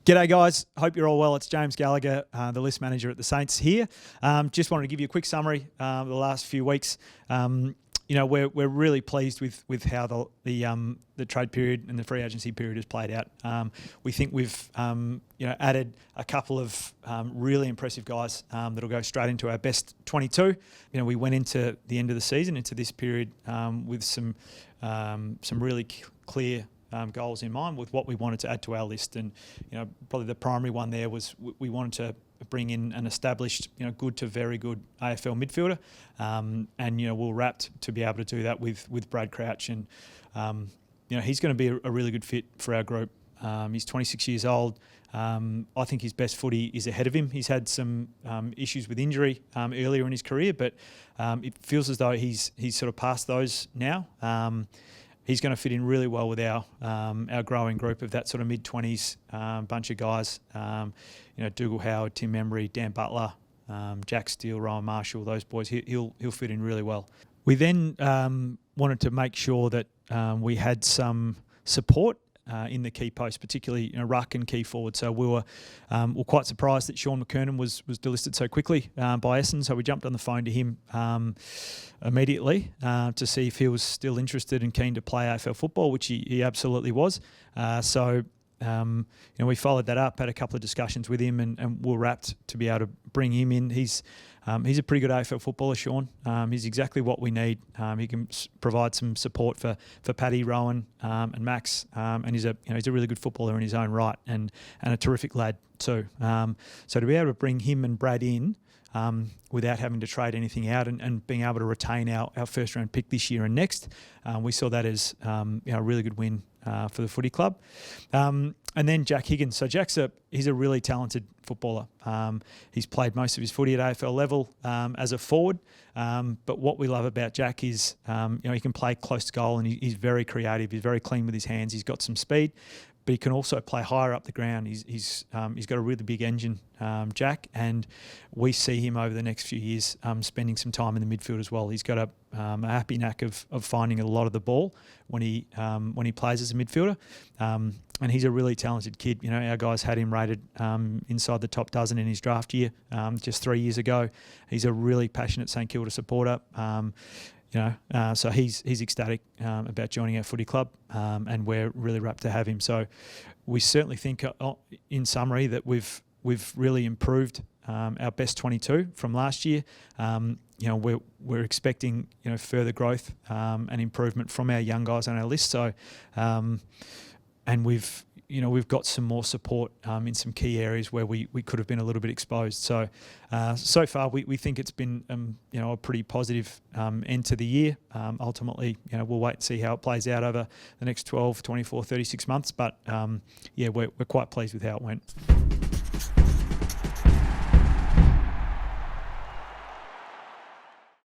G'day guys, hope you're all well. It's James Gallagher, the list manager at the Saints here. Just wanted to give you a quick summary of the last few weeks. We're really pleased with how the trade period and the free agency period has played out. We think we've added a couple of really impressive guys that'll go straight into our best 22. We went into the end of the season, into this period, with some really clear goals in mind with what we wanted to add to our list. And probably the primary one there was we wanted to bring in an established good to very good AFL midfielder, and we're wrapped to be able to do that with Brad Crouch. And he's going to be a really good fit for our group. He's 26 years old. I think his best footy is ahead of him. He's had some issues with injury earlier in his career, but it feels as though he's sort of past those now. He's going to fit in really well with our growing group of that sort of mid-20s bunch of guys. Dougal Howard, Tim Embry, Dan Butler, Jack Steele, Rowan Marshall, those boys. He'll fit in really well. We then wanted to make sure that we had some support in the key posts, particularly ruck and key forward. So we were quite surprised that Shaun McKernan was delisted so quickly by Essendon. So we jumped on the phone to him immediately to see if he was still interested and keen to play AFL football, which he absolutely was. We followed that up, had a couple of discussions with him, and we're wrapped to be able to bring him in. He's a pretty good AFL footballer, Shaun. He's exactly what we need. He can provide some support for Paddy, Rowan, and Max, and he's a really good footballer in his own right, and a terrific lad too. So to be able to bring him and Brad in without having to trade anything out and being able to retain our first round pick this year and next, we saw that as a really good win for the footy club. And then Jack Higgins. So he's a really talented footballer. He's played most of his footy at AFL level as a forward. But what we love about Jack is he can play close to goal, and he's very creative. He's very clean with his hands. He's got some speed, but he can also play higher up the ground. He's got a really big engine, Jack, and we see him over the next few years spending some time in the midfield as well. He's got a happy knack of finding a lot of the ball when he plays as a midfielder, and he's a really talented kid. Our guys had him rated inside the top dozen in his draft year just 3 years ago. He's a really passionate St Kilda supporter. So he's ecstatic about joining our footy club, and we're really wrapped to have him. So we certainly think, in summary, that we've really improved our best 22 from last year. We're expecting further growth and improvement from our young guys on our list. So and we've got some more support in some key areas where we could have been a little bit exposed. So far we think it's been a pretty positive end to the year. Ultimately, we'll wait and see how it plays out over the next 12, 24, 36 months. But we're quite pleased with how it went.